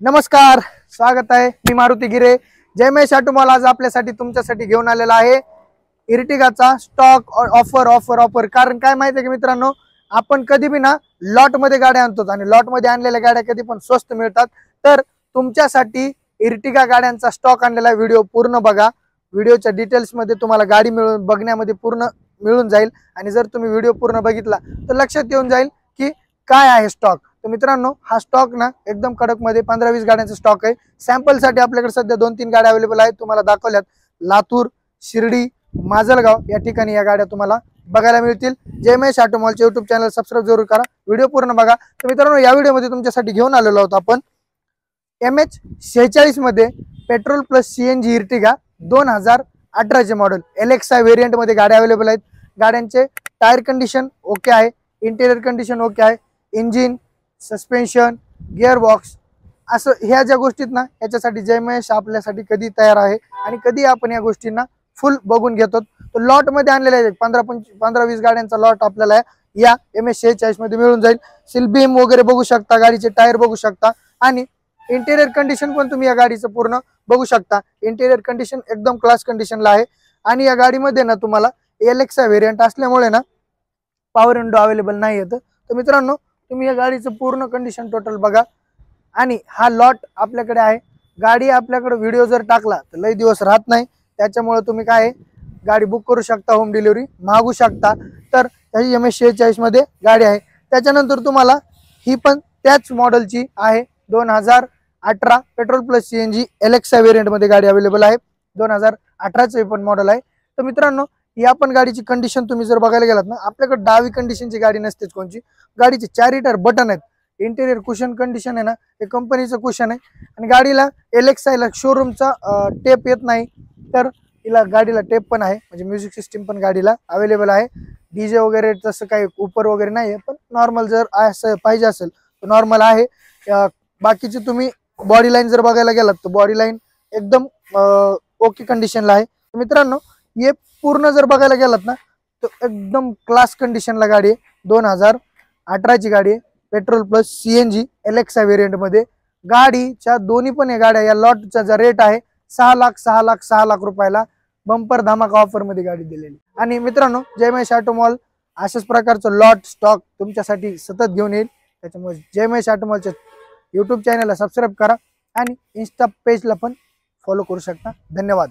नमस्कार, स्वागत आहे. मी मारुती गिरे. जय महेश ऑटोमॉल आज आपल्यासाठी तुमच्यासाठी घेऊन आलेला आहे इर्टिगाचा स्टॉक ऑफर ऑफर ऑफर. कारण काय माहिती आहे की मित्रांनो, आपण कधी बी ना लॉट मध्ये गाड्या आणतो आणि लॉट मध्ये आणलेल्या गाड्या कधी पण स्वस्त मिळतात. तर तुमच्यासाठी इर्टिगा गाड्यांचा स्टॉक आणलेला व्हिडिओ पूर्ण बघा. व्हिडिओच्या डिटेल्स मध्ये तुम्हाला गाडी मिळून बघण्यामध्ये पूर्ण मिळून जाईल. आणि जर तुम्ही व्हिडिओ पूर्ण बघितला तर लक्षात येऊन जाईल की काय आहे स्टॉक. तर मित्रांनो, हा स्टॉक ना एकदम कडक मध्ये 15-20 गाड्यांचा स्टॉक आहे. सॅम्पल साठी आपल्याकडे सध्या 2-3 गाड्या अवेलेबल आहेत. तुम्हाला दाखवल्यात लातूर, शिर्डी, माजलगाव या ठिकाणी या गाड्या तुम्हाला बघायला मिळतील. जय महेश ऑटोमॉलचे युट्यूब चॅनल सबस्क्राईब जरूर करा. व्हिडिओ पूर्ण बघा. तर मित्रांनो, या व्हिडिओमध्ये तुमच्यासाठी घेऊन आलेलो आहोत आपण MH46 मध्ये petrol plus CNG Ertiga 2018 model LXI variant मध्ये गाड्या अवेलेबल आहेत. गाड्यांचे टायर कंडिशन ओके आहे, इंटेरियर कंडिशन ओके आहे, इंजिन, सस्पेन्शन, गिअर बॉक्स असं ह्या ज्या गोष्टीत ना याच्यासाठी जय महेश आपल्यासाठी कधी तयार आहे आणि कधी आपण या गोष्टींना फुल बघून घेतो. तो लॉट मध्ये आणलेले आहेत 15-20 गाड्यांचा लॉट आपल्याला या MH46 मध्ये मिळून जाईल. सील बीम वगैरे बघू शकता, गाडीचे टायर बघू शकता आणि इंटेरियर कंडिशन पण तुम्ही या गाडीचं पूर्ण बघू शकता. इंटेरियर कंडिशन एकदम क्लास कंडिशनला आहे. आणि या गाडीमध्ये ना तुम्हाला LXI व्हेरियंट असल्यामुळे ना पॉवर विंडो अवेलेबल नाही येत. तर मित्रांनो, तुम्ही या गाडीचं पूर्ण कंडिशन टोटल बघा. आणि हा लॉट आपल्याकडे आहे. गाडी आपल्याकडे व्हिडिओ जर टाकला तर लई दिवस राहत नाही. त्याच्यामुळे तुम्ही काय गाडी बुक करू शकता, होम डिलिव्हरी मागू शकता. तर त्याची MH46 मध्ये गाडी आहे. त्याच्यानंतर तुम्हाला ही पण त्याच मॉडेलची आहे 2018 petrol plus CNG LXI variant मध्ये गाडी अवेलेबल आहे. 2018 पण मॉडेल आहे. तर मित्रांनो, या पण गाडीची कंडिशन तुम्ही जर बघायला गेलात ना, आपल्याकडे डावी कंडिशनची गाडी नसतेच कोणची. गाडीचे 4 टायर बटन आहेत. इंटेरियर कुशन कंडिशन आहे ना, हे कंपनीचं कुशन आहे. आणि गाडीला LXI ला शोरूमचा टेप येत नाही, तर हिला गाडीला टेप पण आहे. म्हणजे म्युझिक सिस्टीम पण गाडीला अवेलेबल आहे. DJ वगैरे तसं काही उपर वगैरे नाही आहे, पण नॉर्मल जर असं पाहिजे असेल तर नॉर्मल आहे. बाकीची तुम्ही बॉडी लाईन जर बघायला गेलात तर बॉडी लाईन एकदम ओके कंडिशनला आहे. मित्रांनो, हे पूर्ण जर बघायला गेलात ना तर एकदम क्लास कंडिशनला गाडी आहे. 2018 गाडी आहे. Petrol plus CNG LXI variant मध्ये गाडीच्या दोन्ही पण गाड्या या लॉटचा जो रेट आहे 6 लाख रुपयाला बंपर धमाका ऑफर मध्ये गाडी दिलेली. आणि मित्रांनो, जय महेश ऑटोमॉल अशाच प्रकारचं लॉट स्टॉक तुमच्यासाठी सतत घेऊन येईल. त्याच्यामुळे जय महेश ऑटोमॉलच्या YouTube चॅनलला सबस्क्राईब करा आणि इंस्टा पेजला पण फॉलो करू शकता. धन्यवाद.